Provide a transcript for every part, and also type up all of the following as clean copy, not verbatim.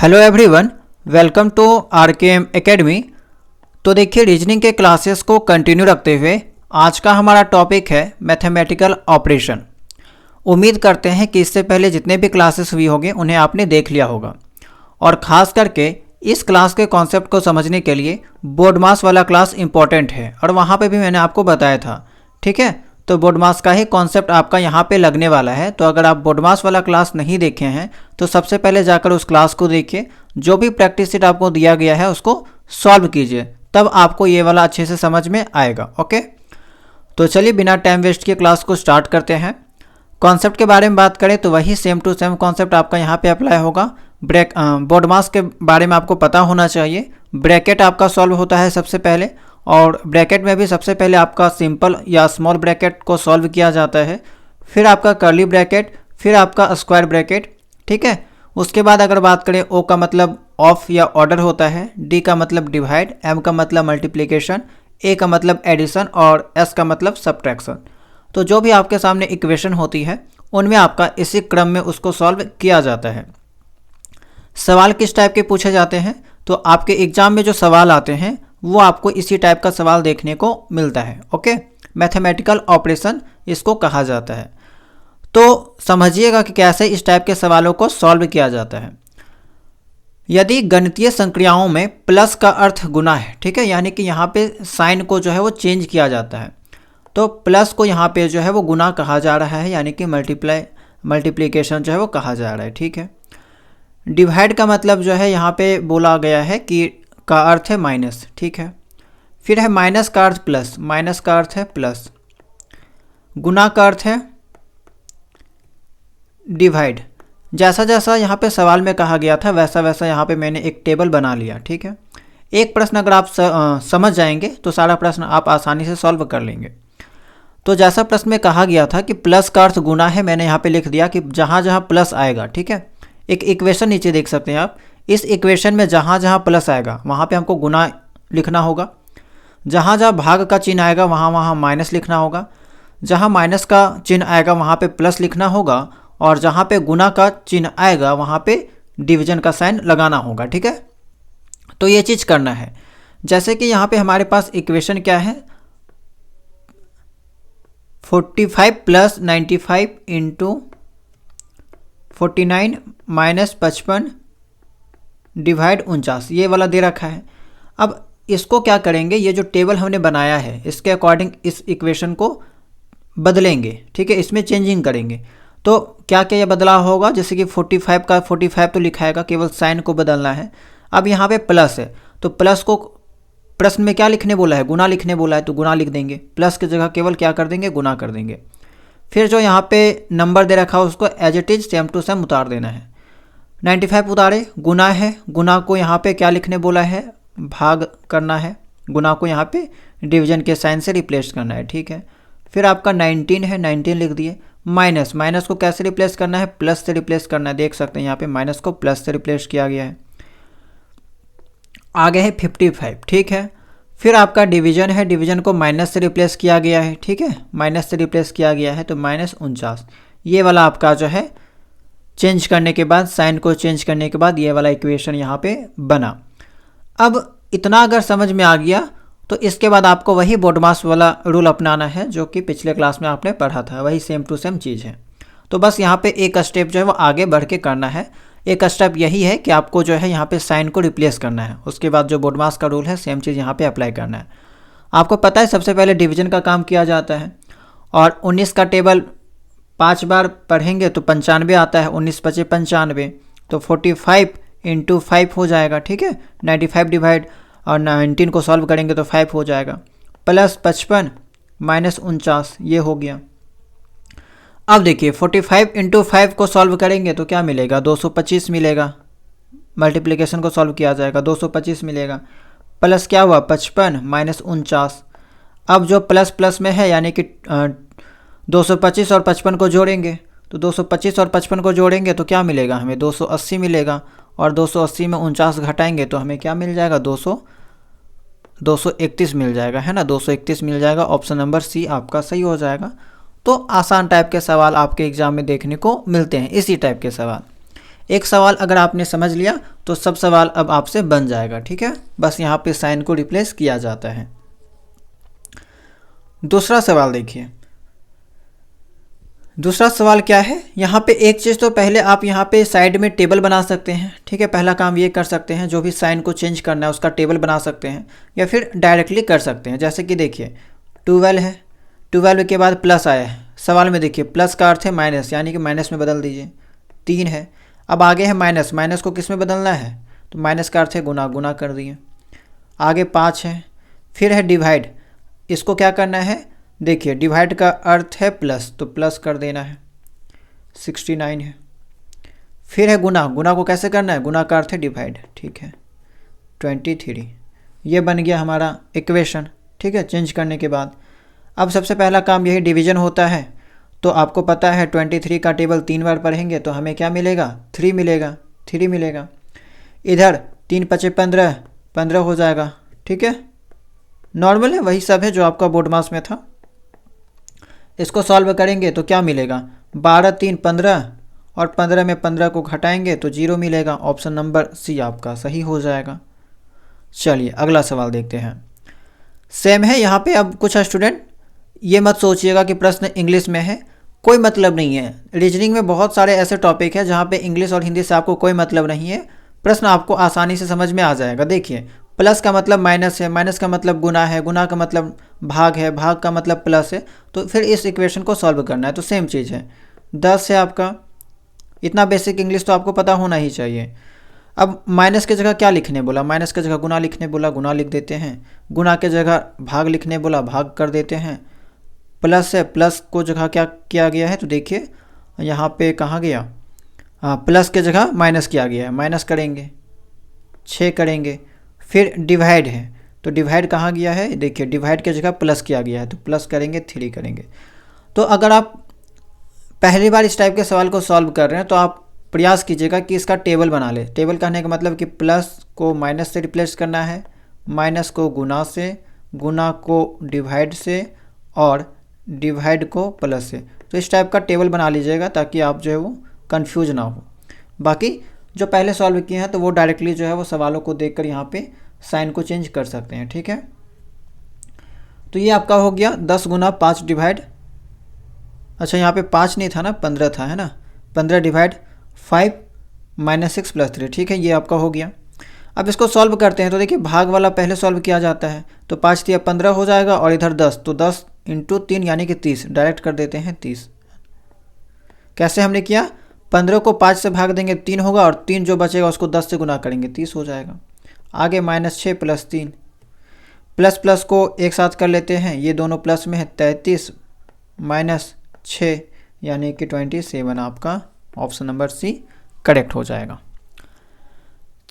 Hello everyone, welcome to RKM Academy. तो देखिए, reasoning के क्लासेस को कंटिन्यू रखते हुए आज का हमारा टॉपिक है मैथमेटिकल ऑपरेशन। उम्मीद करते हैं कि इससे पहले जितने भी क्लासेस हुई होंगे उन्हें आपने देख लिया होगा, और ख़ास करके इस क्लास के कॉन्सेप्ट को समझने के लिए बोर्ड मास वाला क्लास इंपॉर्टेंट है, और वहाँ पे भी मैंने आपको बताया था। ठीक है, तो बोर्ड मास का ही कॉन्सेप्ट आपका यहाँ पे लगने वाला है। तो अगर आप बोर्ड मास वाला क्लास नहीं देखे हैं तो सबसे पहले जाकर उस क्लास को देखिए, जो भी प्रैक्टिस सीट आपको दिया गया है उसको सॉल्व कीजिए, तब आपको ये वाला अच्छे से समझ में आएगा। ओके, तो चलिए बिना टाइम वेस्ट किए क्लास को स्टार्ट करते हैं। कॉन्सेप्ट के बारे में बात करें तो वही सेम टू सेम कॉन्सेप्ट आपका यहाँ पे अप्लाई होगा। बोर्ड मास के बारे में आपको पता होना चाहिए। ब्रैकेट आपका सॉल्व होता है सबसे पहले, और ब्रैकेट में भी सबसे पहले आपका सिंपल या स्मॉल ब्रैकेट को सॉल्व किया जाता है, फिर आपका कर्ली ब्रैकेट, फिर आपका स्क्वायर ब्रैकेट। ठीक है, उसके बाद अगर बात करें, ओ का मतलब ऑफ या ऑर्डर होता है, डी का मतलब डिवाइड, एम का मतलब मल्टीप्लिकेशन, ए का मतलब एडिशन, और एस का मतलब सब्ट्रैक्शन। तो जो भी आपके सामने इक्वेशन होती है उनमें आपका इसी क्रम में उसको सॉल्व किया जाता है। सवाल किस टाइप के पूछे जाते हैं, तो आपके एग्जाम में जो सवाल आते हैं वो आपको इसी टाइप का सवाल देखने को मिलता है। ओके, मैथमेटिकल ऑपरेशन इसको कहा जाता है। तो समझिएगा कि कैसे इस टाइप के सवालों को सॉल्व किया जाता है। यदि गणितीय संक्रियाओं में प्लस का अर्थ गुना है, ठीक है, यानी कि यहाँ पे साइन को जो है वो चेंज किया जाता है, तो प्लस को यहाँ पे जो है वो गुना कहा जा रहा है, यानी कि मल्टीप्लिकेशन जो है वो कहा जा रहा है। ठीक है, डिवाइड का मतलब जो है यहाँ पे बोला गया है कि का अर्थ है माइनस। ठीक है, फिर है माइनस का अर्थ प्लस, माइनस का अर्थ है प्लस, गुना का अर्थ है डिवाइड। जैसा जैसा यहाँ पे सवाल में कहा गया था वैसा वैसा यहाँ पे मैंने एक टेबल बना लिया। ठीक है, एक प्रश्न अगर आप समझ जाएंगे तो सारा प्रश्न आप आसानी से सॉल्व कर लेंगे। तो जैसा प्रश्न में कहा गया था कि प्लस का अर्थ गुना है, मैंने यहाँ पे लिख दिया कि जहाँ जहाँ प्लस आएगा, ठीक है, एक इक्वेशन नीचे देख सकते हैं आप, इस इक्वेशन में जहाँ जहाँ प्लस आएगा वहाँ पे हमको गुना लिखना होगा, जहाँ जहाँ भाग का चिन्ह आएगा वहाँ वहाँ माइनस लिखना होगा, जहाँ माइनस का चिन्ह आएगा वहाँ पे प्लस लिखना होगा, और जहाँ पे गुना का चिन्ह आएगा वहाँ पे डिवीजन का साइन लगाना होगा। ठीक है, तो ये चीज़ करना है। जैसे कि यहाँ पे हमारे पास इक्वेशन क्या है, 45 प्लस 95 इंटू 49 माइनस 55 डिवाइड 49, ये वाला दे रखा है। अब इसको क्या करेंगे, ये जो टेबल हमने बनाया है इसके अकॉर्डिंग इस इक्वेशन को बदलेंगे। ठीक है, इसमें चेंजिंग करेंगे। तो क्या क्या ये बदलाव होगा, जैसे कि 45 का 45 तो लिखाएगा, केवल साइन को बदलना है। अब यहाँ पे प्लस है तो प्लस को प्रश्न में क्या लिखने बोला है, गुना लिखने बोला है, तो गुना लिख देंगे। प्लस की जगह केवल क्या कर देंगे, गुना कर देंगे। फिर जो यहाँ पे नंबर दे रखा है उसको as it is same to same उतार देना है। 95 उतारे, गुना है, गुना को यहाँ पे क्या लिखने बोला है, भाग करना है, गुना को यहाँ पे डिवीजन के साइन से रिप्लेस करना है। ठीक है, फिर आपका 19 है, 19 लिख दिए। माइनस, माइनस को कैसे रिप्लेस करना है, प्लस से रिप्लेस करना है। देख सकते हैं यहाँ पे माइनस को प्लस से रिप्लेस किया गया है। आगे है 55। ठीक है, फिर आपका डिवीजन है, डिवीजन को माइनस से रिप्लेस किया गया है। ठीक है, माइनस से रिप्लेस किया गया है तो माइनस 49। ये वाला आपका जो है चेंज करने के बाद, साइन को चेंज करने के बाद ये वाला इक्वेशन यहाँ पे बना। अब इतना अगर समझ में आ गया तो इसके बाद आपको वही बोर्ड मास वाला रूल अपनाना है जो कि पिछले क्लास में आपने पढ़ा था, वही सेम टू सेम चीज़ है। तो बस यहाँ पे एक स्टेप जो है वो आगे बढ़ के करना है। एक स्टेप यही है कि आपको जो है यहाँ पे साइन को रिप्लेस करना है, उसके बाद जो बोर्ड मास का रूल है सेम चीज़ यहाँ पे अप्लाई करना है। आपको पता है सबसे पहले डिवीजन का काम किया जाता है, और 19 का टेबल 5 बार पढ़ेंगे तो 95 आता है, 19 × 5 = 95, तो 45 इंटू 5 हो जाएगा। ठीक है, 95 डिवाइड और 19 को सॉल्व करेंगे तो 5 हो जाएगा, प्लस 55 माइनस 49, ये हो गया। अब देखिए 45 इंटू 5 को सॉल्व करेंगे तो क्या मिलेगा, 225 मिलेगा। मल्टीप्लिकेशन को सॉल्व किया जाएगा, 225 मिलेगा, प्लस क्या हुआ 55 माइनस 49। अब जो प्लस प्लस में है यानी कि 225 और 55 को जोड़ेंगे, तो 225 और 55 को जोड़ेंगे तो क्या मिलेगा हमें, 280 मिलेगा, और 280 में 49 घटाएंगे तो हमें क्या मिल जाएगा, 231 मिल जाएगा, है ना, 231 मिल जाएगा। ऑप्शन नंबर सी आपका सही हो जाएगा। तो आसान टाइप के सवाल आपके एग्जाम में देखने को मिलते हैं, इसी टाइप के सवाल। एक सवाल अगर आपने समझ लिया तो सब सवाल अब आपसे बन जाएगा। ठीक है, बस यहाँ पे साइन को रिप्लेस किया जाता है। दूसरा सवाल देखिए, दूसरा सवाल क्या है, यहाँ पे एक चीज़ तो पहले आप यहाँ पे साइड में टेबल बना सकते हैं। ठीक है, पहला काम ये कर सकते हैं, जो भी साइन को चेंज करना है उसका टेबल बना सकते हैं, या फिर डायरेक्टली कर सकते हैं। जैसे कि देखिए 12 है, 12 के बाद प्लस आया है, सवाल में देखिए प्लस का अर्थ है माइनस, यानी कि माइनस में बदल दीजिए। 3 है, अब आगे है माइनस, माइनस को किस में बदलना है, तो माइनस का अर्थ है गुना, गुना कर दिए। आगे 5 है, फिर है डिवाइड, इसको क्या करना है, देखिए डिवाइड का अर्थ है प्लस, तो प्लस कर देना है। 69 है, फिर है गुना, गुना को कैसे करना है, गुना का अर्थ है डिवाइड। ठीक है, 23, ये बन गया हमारा इक्वेशन। ठीक है, चेंज करने के बाद अब सबसे पहला काम यही डिवीजन होता है। तो आपको पता है 23 का टेबल 3 बार पढ़ेंगे तो हमें क्या मिलेगा, 3 मिलेगा, 3 मिलेगा। इधर 3 × 5 = 15, 15 हो जाएगा। ठीक है, नॉर्मल है, वही सब है जो आपका बोर्ड मास में था। इसको सॉल्व करेंगे तो क्या मिलेगा, 12 × 3 = 15, और 15 में 15 को घटाएंगे तो 0 मिलेगा। ऑप्शन नंबर सी आपका सही हो जाएगा। चलिए अगला सवाल देखते हैं। सेम है यहाँ पे। अब कुछ स्टूडेंट ये मत सोचिएगा कि प्रश्न इंग्लिश में है, कोई मतलब नहीं है। रीजनिंग में बहुत सारे ऐसे टॉपिक है जहाँ पे इंग्लिश और हिंदी से आपको कोई मतलब नहीं है, प्रश्न आपको आसानी से समझ में आ जाएगा। देखिए प्लस का मतलब माइनस है, माइनस का मतलब गुना है, गुना का मतलब भाग है, भाग का मतलब प्लस है, तो फिर इस इक्वेशन को सॉल्व करना है। तो सेम चीज़ है, 10 है आपका, इतना बेसिक इंग्लिश तो आपको पता होना ही चाहिए। अब माइनस की जगह क्या लिखने बोला, माइनस की जगह गुना लिखने बोला, गुना लिख देते हैं। गुना की जगह भाग लिखने बोला, भाग कर देते हैं। प्लस है, प्लस को जगह क्या किया गया है, तो देखिए यहाँ पे कहाँ गया, हाँ प्लस के जगह माइनस किया गया है, माइनस करेंगे, 6 करेंगे। फिर डिवाइड है, तो डिवाइड कहाँ गया है, देखिए डिवाइड की जगह प्लस किया गया है, तो प्लस करेंगे, 3 करेंगे। तो अगर आप पहली बार इस टाइप के सवाल को सॉल्व कर रहे हैं तो आप प्रयास कीजिएगा कि इसका टेबल बना ले। टेबल कहने का मतलब कि प्लस को माइनस से रिप्लेस करना है, माइनस को गुना से, गुना को डिवाइड से, और डिवाइड को प्लस से। तो इस टाइप का टेबल बना लीजिएगा ताकि आप जो है वो कंफ्यूज ना हो। बाकी जो पहले सॉल्व किए हैं तो वो डायरेक्टली जो है वो सवालों को देखकर यहाँ पे साइन को चेंज कर सकते हैं। ठीक है, तो ये आपका हो गया 10 × 5 डिवाइड, अच्छा यहाँ पे 5 नहीं था ना, 15 था, है ना, 15 डिवाइड 5 - 6 + 3। ठीक है, ये आपका हो गया। अब इसको सॉल्व करते हैं तो देखिए भाग वाला पहले सॉल्व किया जाता है, तो 5 × 3 = 15 हो जाएगा, और इधर 10, तो 10 × 3 यानी कि 30, डायरेक्ट कर देते हैं 30। कैसे हमने किया, 15 को 5 से भाग देंगे 3 होगा, और 3 जो बचेगा उसको 10 से गुना करेंगे, 30 हो जाएगा। आगे -6 + 3, प्लस प्लस को एक साथ कर लेते हैं, ये दोनों प्लस में है, 33 - 6 यानी कि 27 आपका ऑप्शन नंबर सी करेक्ट हो जाएगा।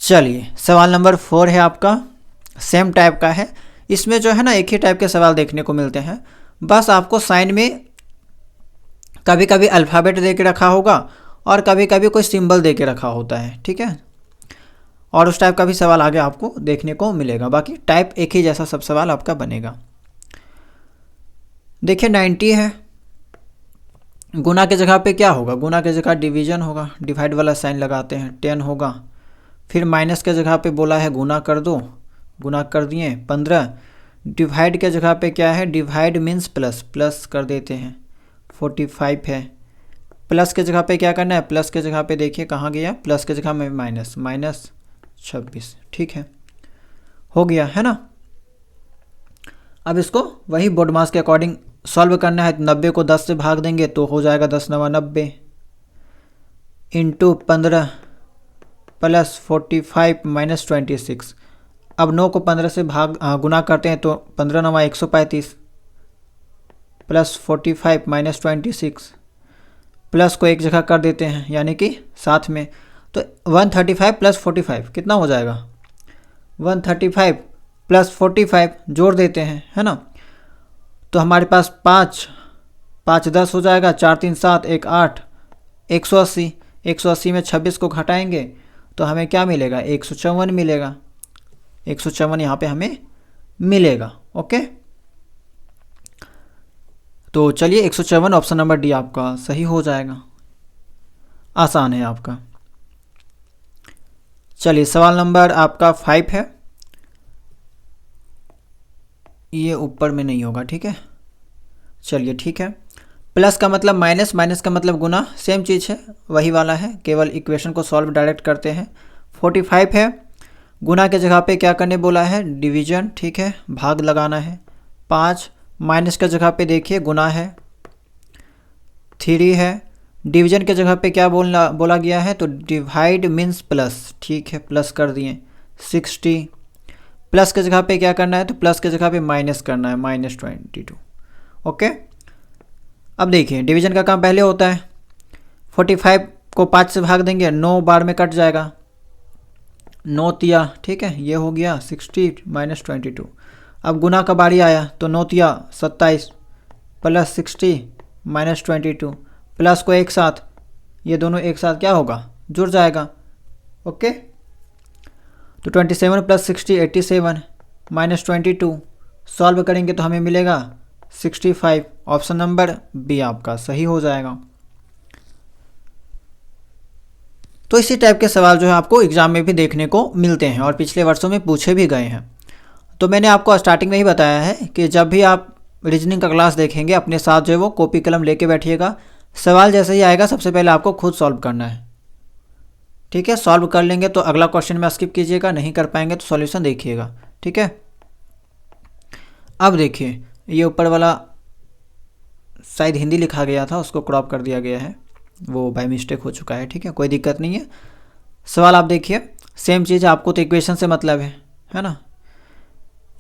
चलिए सवाल नंबर 4 है आपका, सेम टाइप का है। इसमें जो है ना एक ही टाइप के सवाल देखने को मिलते हैं, बस आपको साइन में कभी कभी अल्फ़ाबेट दे के रखा होगा और कभी कभी कोई सिंबल दे के रखा होता है। ठीक है, और उस टाइप का भी सवाल आगे आपको देखने को मिलेगा। बाकी टाइप एक ही जैसा सब सवाल आपका बनेगा। देखिए 90 है, गुना के जगह पे क्या होगा, गुना के जगह डिवीजन होगा, डिवाइड वाला साइन लगाते हैं, 10 होगा। फिर माइनस के जगह पे बोला है गुना कर दो, गुना कर दिए 15। डिवाइड के जगह पे क्या है, डिवाइड मीन्स प्लस, प्लस कर देते हैं, 45 है। प्लस के जगह पे क्या करना है, प्लस के जगह पे देखिए कहाँ गया, प्लस के जगह में माइनस, -26। ठीक है, हो गया है ना। अब इसको वही बोर्ड मास के अकॉर्डिंग सॉल्व करना है। 90 को 10 से भाग देंगे तो हो जाएगा 10 × 9 = 90, × 15 + 45 - 26। अब 9 को 15 से गुना करते हैं तो 15 × 9 = 135, + 45 - 26, प्लस को एक जगह कर देते हैं यानी कि साथ में, तो 135 + 45 कितना हो जाएगा, 135 + 45 जोड़ देते हैं, है ना। तो हमारे पास 5 5 10 हो जाएगा, 4 3 7 1 8, 180। 180 में 26 को घटाएंगे तो हमें क्या मिलेगा, 154 मिलेगा। 154 यहाँ पे हमें मिलेगा। ओके, तो चलिए 154 ऑप्शन नंबर डी आपका सही हो जाएगा। आसान है आपका। चलिए सवाल नंबर आपका 5 है, ये ऊपर में नहीं होगा, ठीक है। चलिए ठीक है, प्लस का मतलब माइनस, माइनस का मतलब गुना, सेम चीज़ है, वही वाला है, केवल इक्वेशन को सॉल्व डायरेक्ट करते हैं। 45 है, गुना के जगह पे क्या करने बोला है, डिवीजन, ठीक है, भाग लगाना है। 5 माइनस के जगह पे देखिए गुना है। 3 है, डिवीजन के जगह पे क्या बोला गया है, तो डिवाइड मीन्स प्लस, ठीक है, प्लस कर दिए। 60 प्लस के जगह पे क्या करना है, तो प्लस के जगह पे माइनस करना है, -22। ओके, अब देखिए डिवीजन का काम पहले होता है। 45 को 5 से भाग देंगे, 9 बार में कट जाएगा, 9 तिया, ठीक है, ये हो गया 60 -22। अब गुना का बारी आया तो 9 तिया 27 प्लस 60 -22, प्लस को एक साथ, ये दोनों एक साथ क्या होगा, जुड़ जाएगा। ओके, तो 27 प्लस 60 87 -22, सॉल्व करेंगे तो हमें मिलेगा 65। ऑप्शन नंबर बी आपका सही हो जाएगा। तो इसी टाइप के सवाल जो है आपको एग्जाम में भी देखने को मिलते हैं और पिछले वर्षों में पूछे भी गए हैं। तो मैंने आपको स्टार्टिंग में ही बताया है कि जब भी आप रीजनिंग का क्लास देखेंगे अपने साथ जो है वो कॉपी कलम लेके बैठिएगा। सवाल जैसे ही आएगा सबसे पहले आपको खुद सॉल्व करना है, ठीक है। सॉल्व कर लेंगे तो अगला क्वेश्चन में स्किप कीजिएगा, नहीं कर पाएंगे तो सॉल्यूशन देखिएगा, ठीक है। अब देखिए ये ऊपर वाला शायद हिंदी लिखा गया था, उसको क्रॉप कर दिया गया है, वो बाय मिस्टेक हो चुका है, ठीक है, कोई दिक्कत नहीं है। सवाल आप देखिए, सेम चीज़, आपको तो इक्वेशन से मतलब है ना,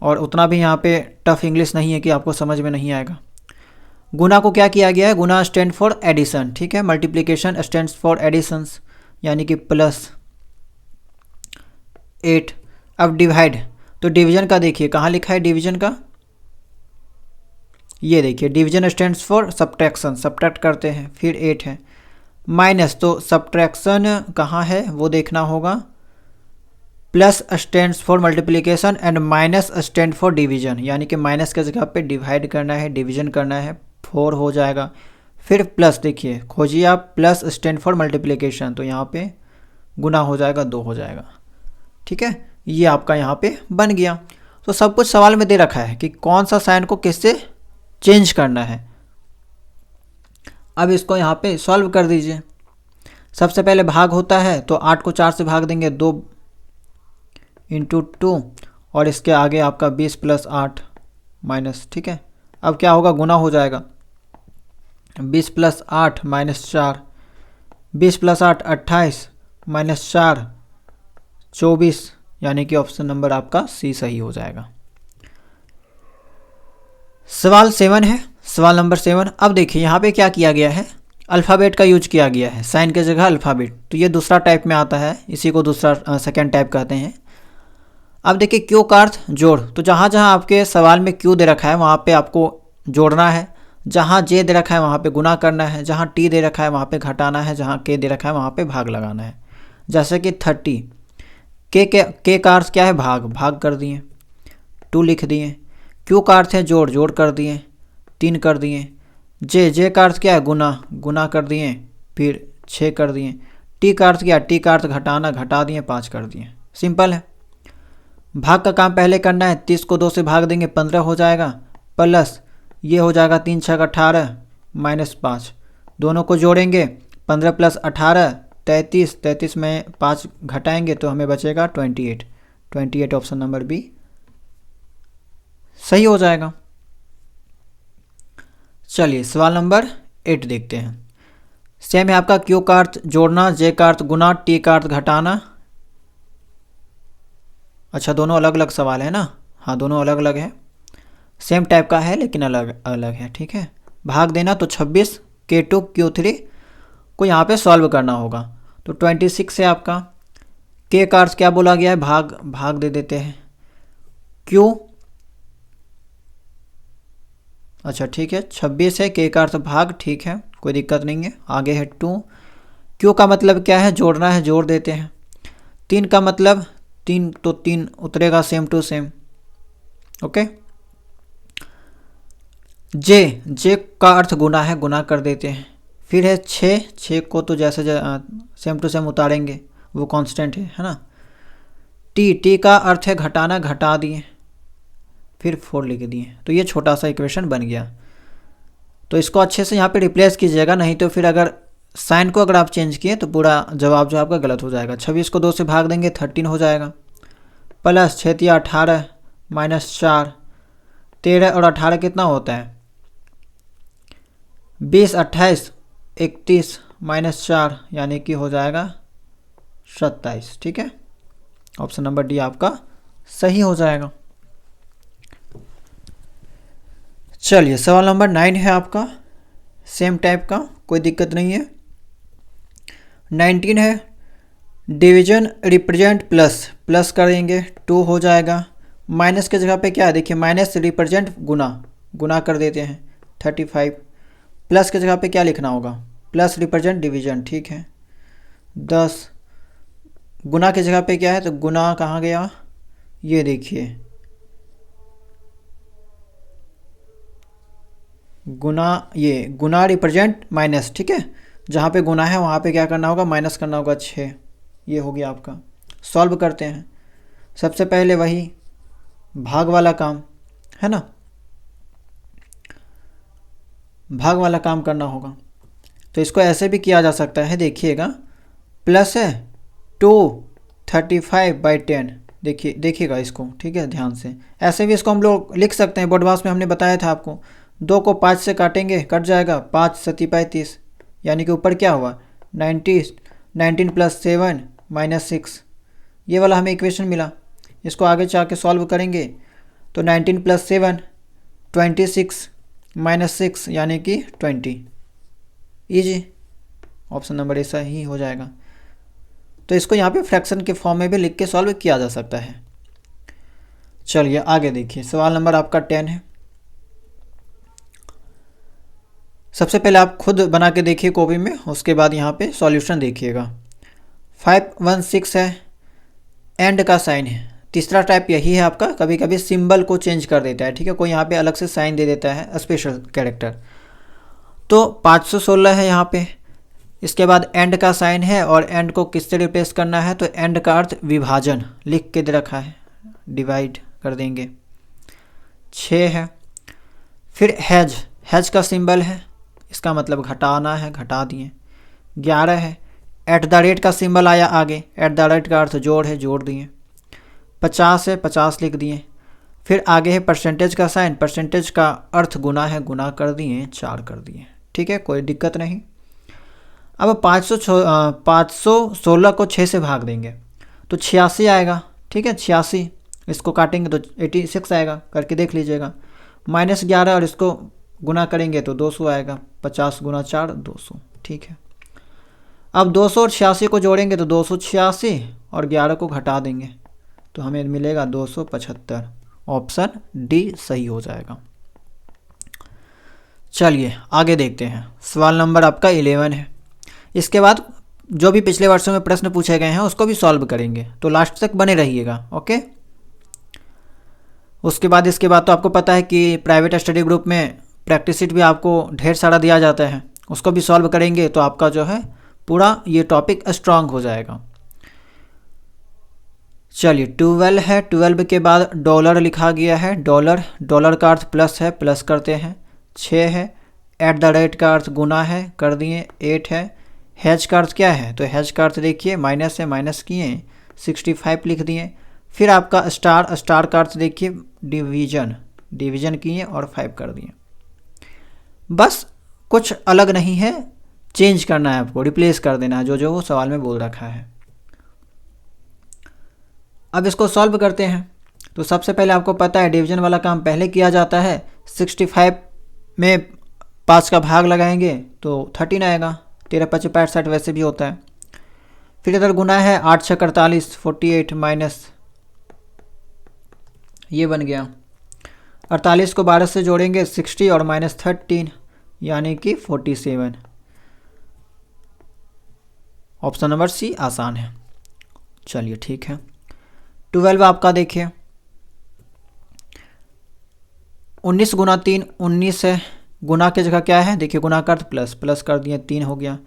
और उतना भी यहाँ पे टफ इंग्लिश नहीं है कि आपको समझ में नहीं आएगा। गुना को क्या किया गया है, गुना स्टैंड फॉर एडिशन, ठीक है, मल्टीप्लिकेशन स्टैंड फॉर एडिशंस, यानी कि +8। अब डिवाइड, तो डिवीजन का देखिए कहाँ लिखा है डिवीजन का, ये देखिए division stands for subtraction, subtract करते हैं, फिर 8 है। माइनस, तो सब्ट्रैक्शन कहाँ है वो देखना होगा। Plus stands for multiplication and minus stand for division, यानी कि माइनस के जगह पे डिवाइड करना है, डिवीजन करना है, 4 हो जाएगा। फिर प्लस, देखिए खोजिए आप, प्लस स्टैंड फॉर मल्टीप्लिकेशन, तो यहाँ पे गुना हो जाएगा, 2 हो जाएगा, ठीक है। ये आपका यहाँ पे बन गया। तो सब कुछ सवाल में दे रखा है कि कौन सा साइन को किससे चेंज करना है। अब इसको यहाँ पे सॉल्व कर दीजिए। सबसे पहले भाग होता है तो 8 को 4 से भाग देंगे, 2 × 2, और इसके आगे आपका 20 + 8 माइनस, ठीक है। अब क्या होगा, गुना हो जाएगा, 20 + 8 -4, 20 + 8 28 -4 24, यानी कि ऑप्शन नंबर आपका सी सही हो जाएगा। सवाल 7 है, सवाल नंबर 7। अब देखिए यहाँ पे क्या किया गया है, अल्फ़ाबेट का यूज किया गया है, साइन के जगह अल्फ़ाबेट, तो ये दूसरा टाइप में आता है, इसी को दूसरा सेकेंड टाइप कहते हैं। अब देखिए क्यू का अर्थ जोड़, तो जहाँ जहाँ आपके सवाल में क्यू दे रखा है वहाँ पे आपको जोड़ना है, जहाँ जे दे रखा है वहाँ पे गुना करना है, जहाँ टी दे रखा है वहाँ पे घटाना है, जहाँ के दे रखा है वहाँ पे भाग लगाना है। जैसे कि 30, के का अर्थ क्या है, भाग, भाग कर दिए, 2 लिख दिए। क्यू का अर्थ है जोड़, जोड़ कर दिए, 3 कर दिए। जे का अर्थ क्या है, गुना, गुना कर दिए, फिर 6 कर दिए। टी का अर्थ क्या है, टी का अर्थ घटाना, घटा दिए, 5 कर दिए। सिंपल है। भाग का काम पहले करना है, 30 को 2 से भाग देंगे, 15 हो जाएगा, प्लस ये हो जाएगा 3 × 6 = 18 -5, दोनों को जोड़ेंगे, 15 + 18 33, 33 में 5 घटाएंगे तो हमें बचेगा 28 ऑप्शन नंबर बी सही हो जाएगा। चलिए सवाल नंबर 8 देखते हैं। सेम है आपका, क्यू का अर्थ जोड़ना, जे का अर्थ गुना, टी का अर्थ घटाना। अच्छा दोनों अलग अलग सवाल है ना, हाँ दोनों अलग अलग है, सेम टाइप का है लेकिन अलग अलग है, ठीक है। भाग देना, तो 26 K2 Q3 को यहाँ पे सॉल्व करना होगा, तो 26 है आपका। के का अर्थ क्या बोला गया है, भाग, भाग दे देते हैं। क्यू, अच्छा ठीक है, 26 है, के का अर्थ भाग, ठीक है, कोई दिक्कत नहीं है। आगे है 2, क्यू का मतलब क्या है, जोड़ना है, जोड़ देते हैं। 3 का मतलब 3, तो 3 उतरेगा सेम टू सेम, ओके। जे का अर्थ गुना है, गुना कर देते हैं। फिर है 6 को तो जैसे सेम टू सेम उतारेंगे, वो कांस्टेंट है ना। टी का अर्थ है घटाना, घटा दिए, फिर 4 लिख दिए, तो ये छोटा सा इक्वेशन बन गया। तो इसको अच्छे से यहाँ पे रिप्लेस कीजिएगा, नहीं तो फिर अगर साइन को अगर आप चेंज किए तो पूरा जवाब जो आपका गलत हो जाएगा। 26 को 2 से भाग देंगे 13 हो जाएगा, प्लस 6 × 18 -4, 13 और 18 कितना होता है 20, 28, 31 -4 यानी कि हो जाएगा 27। ठीक है, ऑप्शन नंबर डी आपका सही हो जाएगा। चलिए सवाल नंबर 9 है आपका, सेम टाइप का, कोई दिक्कत नहीं है। 19 है, डिवीजन रिप्रेजेंट प्लस, प्लस करेंगे 2 हो जाएगा, माइनस के जगह पे क्या है देखिए, माइनस रिप्रेजेंट गुना, गुना कर देते हैं 35, प्लस के जगह पे क्या लिखना होगा, प्लस रिप्रेजेंट डिवीजन। ठीक है, 10, गुना की जगह पे क्या है, तो गुना कहाँ गया, ये देखिए गुना, ये गुना रिप्रेजेंट माइनस। ठीक है, जहाँ पे गुना है वहाँ पे क्या करना होगा, माइनस करना होगा 6। ये हो गया आपका। सॉल्व करते हैं, सबसे पहले वही भाग वाला काम है ना, भाग वाला काम करना होगा। तो इसको ऐसे भी किया जा सकता है, देखिएगा प्लस है 235/10, देखिएगा इसको, ठीक है ध्यान से। ऐसे भी इसको हम लोग लिख सकते हैं, बोर्ड पास में हमने बताया था आपको, 2 को 5 से काटेंगे कट जाएगा, 5 × 7 = 35, यानी कि ऊपर क्या हुआ 19 + 7 - 6, ये वाला हमें इक्वेशन मिला। इसको आगे जाके सॉल्व करेंगे तो 19 + 7 26 - 6 यानी कि 20, ईजी, ऑप्शन नंबर ए सही हो जाएगा। तो इसको यहाँ पे फ्रैक्शन के फॉर्म में भी लिख के सॉल्व किया जा सकता है। चलिए आगे देखिए, सवाल नंबर आपका 10 है। सबसे पहले आप खुद बना के देखिए कॉपी में, उसके बाद यहाँ पे सॉल्यूशन देखिएगा। 516 है, एंड का साइन है। तीसरा टाइप यही है आपका, कभी कभी सिंबल को चेंज कर देता है, ठीक है, कोई यहाँ पे अलग से साइन दे देता है, स्पेशल कैरेक्टर। तो 516 है यहाँ पे, इसके बाद एंड का साइन है, और एंड को किससे रिप्लेस करना है, तो एंड का अर्थ विभाजन लिख के दे रखा है, डिवाइड कर देंगे। 6 है, फिर हैज का सिंबल है, इसका मतलब घटाना है, घटा दिए। 11 है, @ का सिंबल आया आगे, @ का अर्थ जोड़ है, जोड़ दिए। 50 है, 50 लिख दिए। फिर आगे है परसेंटेज का साइन, परसेंटेज का अर्थ गुना है, गुना कर दिए, 4 कर दिए। ठीक है, कोई दिक्कत नहीं। अब 516 को 6 से भाग देंगे तो 86 आएगा। ठीक है, 86, इसको काटेंगे तो 86 आएगा, करके देख लीजिएगा। -11 और इसको गुना करेंगे तो 200 आएगा, 50 × 4 200। ठीक है, अब 200 और 86 को जोड़ेंगे तो 286, और 11 को घटा देंगे तो हमें मिलेगा 275। ऑप्शन डी सही हो जाएगा। चलिए आगे देखते हैं, सवाल नंबर आपका 11 है। इसके बाद जो भी पिछले वर्षों में प्रश्न पूछे गए हैं उसको भी सॉल्व करेंगे, तो लास्ट तक बने रहिएगा। ओके, उसके बाद इसके बाद तो आपको पता है कि प्राइवेट स्टडी ग्रुप में प्रैक्टिस शीट भी आपको ढेर सारा दिया जाता है, उसको भी सॉल्व करेंगे तो आपका जो है पूरा ये टॉपिक स्ट्रांग हो जाएगा। चलिए 12 है, 12 के बाद डॉलर लिखा गया है, डॉलर का अर्थ प्लस है, प्लस करते हैं। 6 है, @ का अर्थ गुना है, कर दिए। 8 है, हैज का अर्थ क्या है, तो हैज का अर्थ देखिए माइनस है, माइनस किए, 65 लिख दिए। फिर आपका स्टार का अर्थ देखिए डिवीजन किए और 5 कर दिए। बस कुछ अलग नहीं है, चेंज करना है आपको, रिप्लेस कर देना है जो वो सवाल में बोल रखा है। अब इसको सॉल्व करते हैं। तो सबसे पहले आपको पता है डिवीजन वाला काम पहले किया जाता है, 65 में 5 का भाग लगाएंगे तो 13 आएगा, 13 × 5 = 60 वैसे भी होता है। फिर इधर गुना है, 8 × 6 = 48, 48 माइनस ये बन गया। 48 को 12 से जोड़ेंगे 60 और -13 यानी कि 47। ऑप्शन नंबर सी आसान है। चलिए ठीक है, 12 आपका देखिए 19 × 3 19 है, गुना की जगह क्या है देखिए, गुना का अर्थ प्लस, प्लस कर दिए 3 हो गया।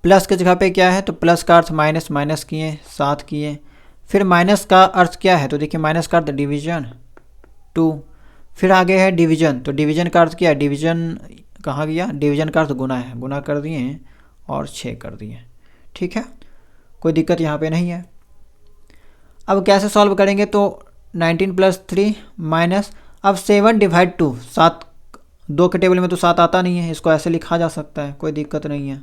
प्लस की जगह पे क्या है, तो प्लस का अर्थ माइनस, माइनस किए 7 किए। फिर माइनस का अर्थ क्या है, तो देखिए माइनस का अर्थ डिवीजन 2। फिर आगे है डिवीजन, तो डिवीजन का अर्थ क्या है, डिवीजन कहाँ गया, डिवीजन का अर्थ गुना है, गुना कर दिए और 6 कर दिए। ठीक है, कोई दिक्कत यहाँ पे नहीं है। अब कैसे सॉल्व करेंगे, तो 19 + 3 माइनस, अब 7 / 2, 7 2 के टेबल में तो 7 आता नहीं है, इसको ऐसे लिखा जा सकता है, कोई दिक्कत नहीं है।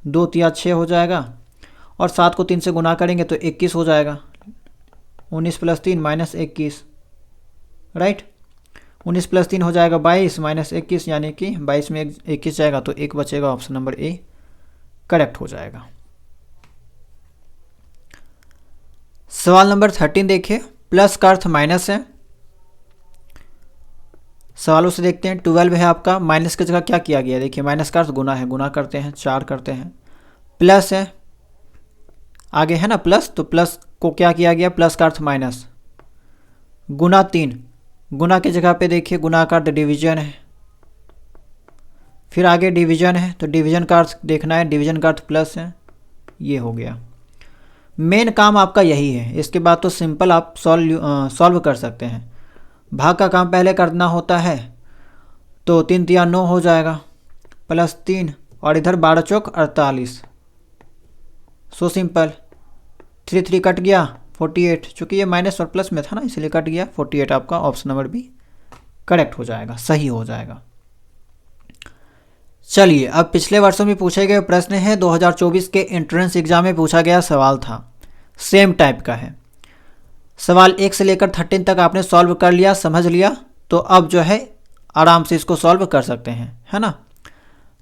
2 × 3 = 6 हो जाएगा और 7 को 3 से गुना करेंगे तो 21 हो जाएगा। 19 + 3 - 21, राइट। 19 + 3 हो जाएगा 22 - 21, यानी कि 22 में 21 जाएगा तो 1 बचेगा। ऑप्शन नंबर ए करेक्ट हो जाएगा। सवाल नंबर 13 देखिए, प्लस का अर्थ माइनस है। सवालों से देखते हैं, 12 है आपका, माइनस की जगह क्या किया गया, देखिए माइनस का अर्थ गुना है, गुना करते हैं 4 करते हैं। प्लस है आगे है ना प्लस, तो प्लस को क्या किया गया, प्लस का अर्थ माइनस, गुना 3, गुना की जगह पे देखिए गुना का अर्थ डिवीजन है। फिर आगे डिवीजन है तो डिवीजन का अर्थ देखना है, डिवीजन का अर्थ प्लस है, ये हो गया। मेन काम आपका यही है, इसके बाद तो सिंपल आप सॉल्व कर सकते हैं। भाग का काम पहले करना होता है, तो 3 × 3 = 9 हो जाएगा, +3 और इधर 12 × 4 = 48। सो सिंपल, 3 3 कट गया 48, चूँकि ये माइनस और प्लस में था ना इसलिए कट गया 48। आपका ऑप्शन नंबर बी करेक्ट हो जाएगा, सही हो जाएगा। चलिए, अब पिछले वर्षों में पूछे गए प्रश्न है, 2024 के एंट्रेंस एग्जाम में पूछा गया सवाल था, सेम टाइप का है। सवाल 1 से लेकर 13 तक आपने सॉल्व कर लिया, समझ लिया, तो अब जो है आराम से इसको सॉल्व कर सकते हैं, है ना।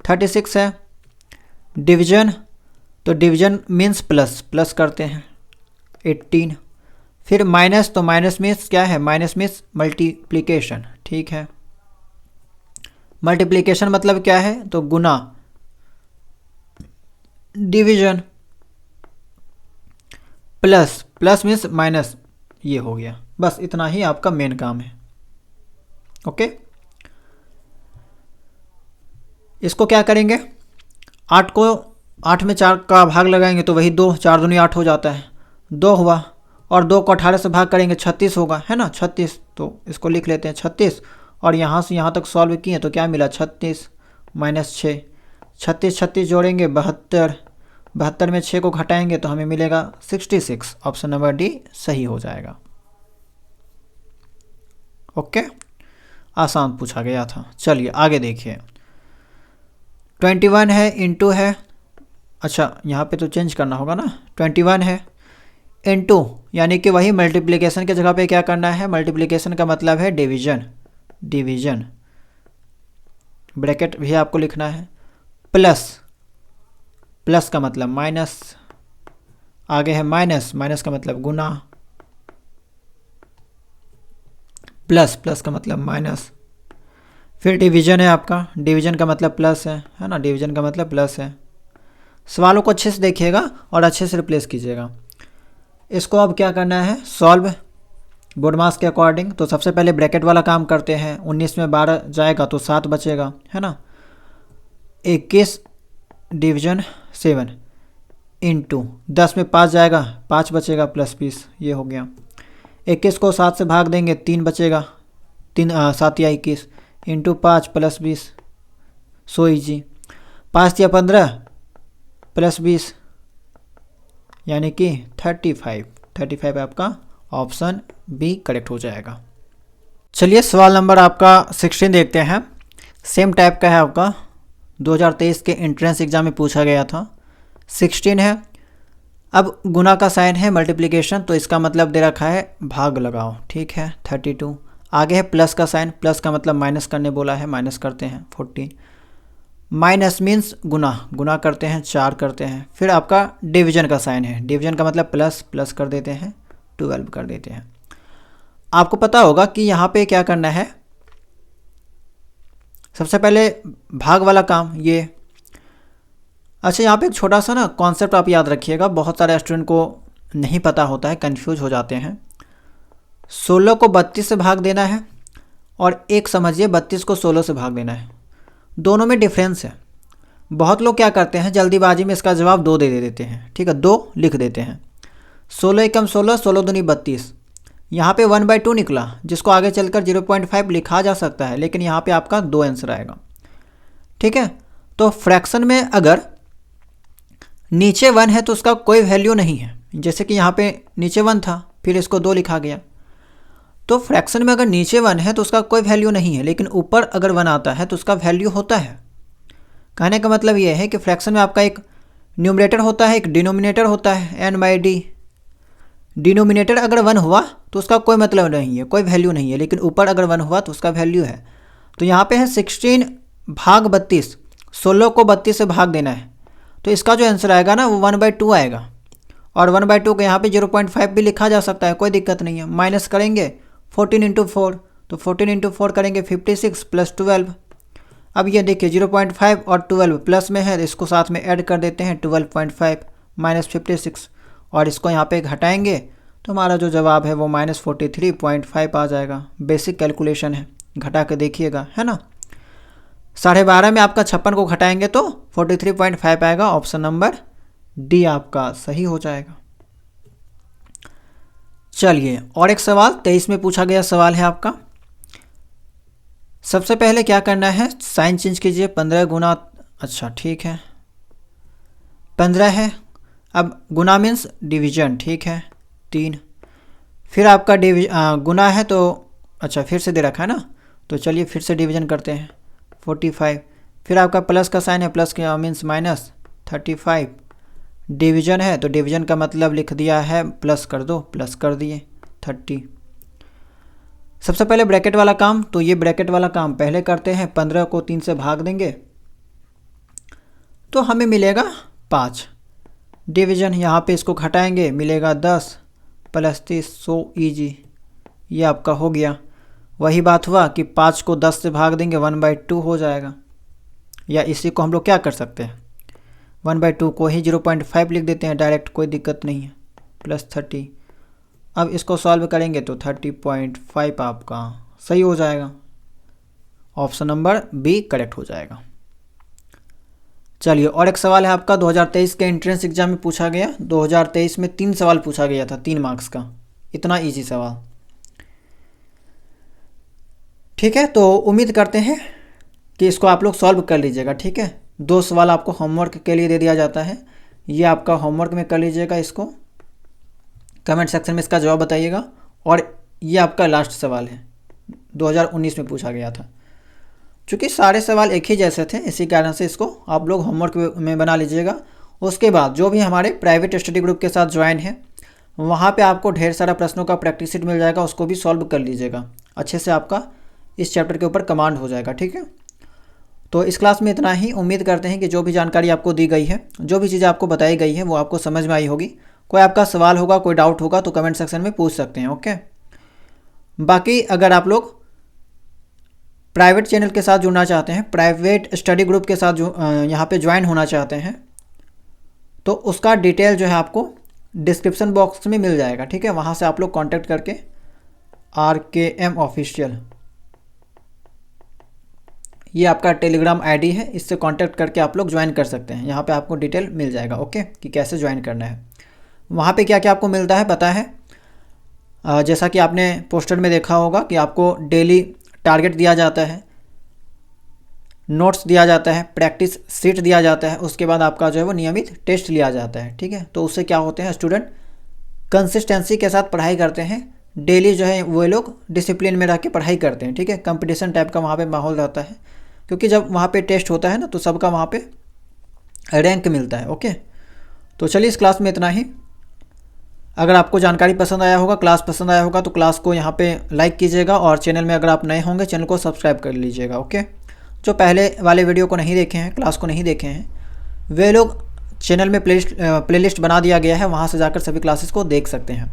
36 है डिवीजन, तो डिवीजन मीन्स प्लस, प्लस करते हैं 18। फिर माइनस, तो माइनस मीन्स क्या है, माइनस मीन्स मल्टीप्लिकेशन, ठीक है। मल्टीप्लिकेशन मतलब क्या है, तो गुना, division, plus, plus means minus, ये हो गया। बस इतना ही आपका मेन काम है। ओके, इसको क्या करेंगे, 8 को 8 में 4 का भाग लगाएंगे तो वही 2, 4 दूनी 8 हो जाता है, 2 हुआ। और 2 को 18 से भाग करेंगे 36 होगा, है ना, 36। तो इसको लिख लेते हैं 36, और यहाँ से यहाँ तक सॉल्व किए तो क्या मिला, 36 - 6, 36 36 जोड़ेंगे 72, 72 में 6 को घटाएंगे तो हमें मिलेगा 66। ऑप्शन नंबर डी सही हो जाएगा। ओके, आसान पूछा गया था। चलिए आगे देखिए, 21 है इंटू है, अच्छा यहाँ पे तो चेंज करना होगा ना, 21 है इंटू, यानी कि वही मल्टीप्लिकेशन की जगह पे क्या करना है, मल्टीप्लिकेशन का मतलब है डिवीजन, डिवीजन ब्रैकेट भी आपको लिखना है, प्लस, प्लस का मतलब माइनस, आगे है माइनस, माइनस का मतलब गुना, प्लस, प्लस का मतलब माइनस। फिर डिवीजन है आपका, डिवीजन का मतलब प्लस है ना, डिवीजन का मतलब प्लस है। सवालों को अच्छे से देखिएगा और अच्छे से रिप्लेस कीजिएगा। इसको अब क्या करना है, सॉल्व बोर्ड मार्क्स के अकॉर्डिंग। तो सबसे पहले ब्रैकेट वाला काम करते हैं, 19 में 12 जाएगा तो 7 बचेगा, है ना। 21 डिवीजन 7 इंटू 10 में 5 जाएगा, 5 बचेगा प्लस 20, ये हो गया। 21 को 7 से भाग देंगे 3 बचेगा, 7 या 21 इंटू 5 प्लस 20, सो ईजी। 5 या 15 प्लस 20 यानी कि 35, 35 आपका ऑप्शन बी करेक्ट हो जाएगा। चलिए सवाल नंबर आपका 16 देखते हैं, सेम टाइप का है आपका, 2023 के एंट्रेंस एग्जाम में पूछा गया था। 16 है, अब गुना का साइन है, मल्टीप्लिकेशन, तो इसका मतलब दे रखा है भाग लगाओ, ठीक है 32। आगे है प्लस का साइन, प्लस का मतलब माइनस करने बोला है, माइनस करते हैं 14। माइनस मीन्स गुना, गुना करते हैं 4 करते हैं। फिर आपका डिवीजन का साइन है, डिवीजन का मतलब प्लस, प्लस कर देते हैं 12 कर देते हैं। आपको पता होगा कि यहाँ पे क्या करना है, सबसे पहले भाग वाला काम ये। अच्छा यहाँ पे एक छोटा सा ना कॉन्सेप्ट आप याद रखिएगा, बहुत सारे स्टूडेंट को नहीं पता होता है, कंफ्यूज हो जाते हैं। 16 को 32 से भाग देना है और एक समझिए 32 को 16 से भाग देना है, दोनों में डिफरेंस है। बहुत लोग क्या करते हैं जल्दीबाजी में इसका जवाब 2 दे देते हैं, ठीक है 2 लिख देते हैं। 16 एकम 16, 16 दूनी 32। यहाँ पे 1/2 निकला, जिसको आगे चलकर 0.5 लिखा जा सकता है, लेकिन यहाँ पे आपका 2 आंसर आएगा। ठीक है, तो फ्रैक्शन में अगर नीचे 1 है तो उसका कोई वैल्यू नहीं है। जैसे कि यहाँ पे नीचे 1 था, फिर इसको 2 लिखा गया। तो फ्रैक्शन में अगर नीचे 1 है तो उसका कोई वैल्यू नहीं है, लेकिन ऊपर अगर 1 आता है तो उसका वैल्यू होता है। कहने का मतलब ये है कि फ्रैक्शन में आपका एक न्यूमरेटर होता है, एक डिनोमिनेटर होता है, n/d। डिनोमिनेटर अगर 1 हुआ तो उसका कोई मतलब नहीं है, कोई वैल्यू नहीं है, लेकिन ऊपर अगर 1 हुआ तो उसका वैल्यू है। तो यहाँ पे है 16 भाग 32, 16 को 32 से भाग देना है, तो इसका जो आंसर आएगा ना वो 1/2 आएगा। और 1/2 को यहाँ पे 0.5 भी लिखा जा सकता है, कोई दिक्कत नहीं है। माइनस करेंगे 14 × 4, तो 14 × 4 करेंगे 56 + 12। अब ये देखिए 0.5 और 12 प्लस में है, तो इसको साथ में ऐड कर देते हैं, 12.5 - 56, और इसको यहाँ पे घटाएंगे तो हमारा जो जवाब है वो -43.5 आ जाएगा। बेसिक कैलकुलेशन है, घटा के देखिएगा, है ना। 12.5 में आपका 56 को घटाएंगे तो 43.5 आएगा। ऑप्शन नंबर डी आपका सही हो जाएगा। चलिए और एक सवाल 23 में पूछा गया सवाल है आपका। सबसे पहले क्या करना है, साइन चेंज कीजिए। 15 गुना, अच्छा ठीक है 15 है। अब गुना मीन्स डिवीजन, ठीक है 3। फिर आपका गुना है तो अच्छा फिर से दे रखा है ना, तो चलिए फिर से डिवीजन करते हैं 45। फिर आपका प्लस का साइन है, प्लस का मीन्स माइनस 35। डिवीजन है तो डिवीजन का मतलब लिख दिया है प्लस कर दो, प्लस कर दिए 30। सबसे पहले ब्रैकेट वाला काम, तो ये ब्रैकेट वाला काम पहले करते हैं। 15 को 3 से भाग देंगे तो हमें मिलेगा 5। डिवीजन यहाँ पे इसको घटाएंगे, मिलेगा 10 + 30, 100 ईजी। ये आपका हो गया। वही बात हुआ कि 5 को 10 से भाग देंगे, 1/2 हो जाएगा। या इसी को हम लोग क्या कर सकते हैं, 1/2 को ही 0.5 लिख देते हैं डायरेक्ट, कोई दिक्कत नहीं है, +30। अब इसको सॉल्व करेंगे तो 30.5 आपका सही हो जाएगा। ऑप्शन नंबर बी करेक्ट हो जाएगा। चलिए और एक सवाल है आपका 2023 के एंट्रेंस एग्जाम में पूछा गया। 2023 में 3 सवाल पूछा गया था, 3 मार्क्स का, इतना इजी सवाल। ठीक है, तो उम्मीद करते हैं कि इसको आप लोग सॉल्व कर लीजिएगा। ठीक है, 2 सवाल आपको होमवर्क के लिए दे दिया जाता है, ये आपका होमवर्क में कर लीजिएगा। इसको कमेंट सेक्शन में इसका जवाब बताइएगा। और ये आपका लास्ट सवाल है, 2019 में पूछा गया था। चूँकि सारे सवाल एक ही जैसे थे, इसी कारण से इसको आप लोग होमवर्क में बना लीजिएगा। उसके बाद जो भी हमारे प्राइवेट स्टडी ग्रुप के साथ ज्वाइन है, वहाँ पे आपको ढेर सारा प्रश्नों का प्रैक्टिस शीट मिल जाएगा, उसको भी सॉल्व कर लीजिएगा। अच्छे से आपका इस चैप्टर के ऊपर कमांड हो जाएगा। ठीक है, तो इस क्लास में इतना ही। उम्मीद करते हैं कि जो भी जानकारी आपको दी गई है, जो भी चीज़ें आपको बताई गई है, वो आपको समझ में आई होगी। कोई आपका सवाल होगा, कोई डाउट होगा तो कमेंट सेक्शन में पूछ सकते हैं। ओके, बाकी अगर आप लोग प्राइवेट चैनल के साथ जुड़ना चाहते हैं, प्राइवेट स्टडी ग्रुप के साथ जो यहाँ पे ज्वाइन होना चाहते हैं, तो उसका डिटेल जो है आपको डिस्क्रिप्शन बॉक्स में मिल जाएगा। ठीक है, वहाँ से आप लोग कांटेक्ट करके RKM ऑफिशियल, ये आपका टेलीग्राम आईडी है, इससे कांटेक्ट करके आप लोग ज्वाइन कर सकते हैं। यहाँ पे आपको डिटेल मिल जाएगा। ओके, कि कैसे ज्वाइन करना है। वहाँ पे क्या क्या आपको मिलता है पता है, जैसा कि आपने पोस्टर में देखा होगा कि आपको डेली टारगेट दिया जाता है, नोट्स दिया जाता है, प्रैक्टिस सीट दिया जाता है, उसके बाद आपका जो है वो नियमित टेस्ट लिया जाता है। ठीक है, तो उससे क्या होते हैं, स्टूडेंट कंसिस्टेंसी के साथ पढ़ाई करते हैं। डेली जो है वो लोग डिसिप्लिन में रह के पढ़ाई करते हैं। ठीक है, कंपटीशन टाइप का वहाँ पे माहौल रहता है, क्योंकि जब वहाँ पे टेस्ट होता है ना तो सबका वहाँ पे रैंक मिलता है। ओके, तो चलिए इस क्लास में इतना ही। अगर आपको जानकारी पसंद आया होगा, क्लास पसंद आया होगा, तो क्लास को यहाँ पे लाइक कीजिएगा, और चैनल में अगर आप नए होंगे चैनल को सब्सक्राइब कर लीजिएगा। ओके, जो पहले वाले वीडियो को नहीं देखे हैं, क्लास को नहीं देखे हैं, वे लोग चैनल में प्लेलिस्ट बना दिया गया है, वहाँ से जाकर सभी क्लासेस को देख सकते हैं।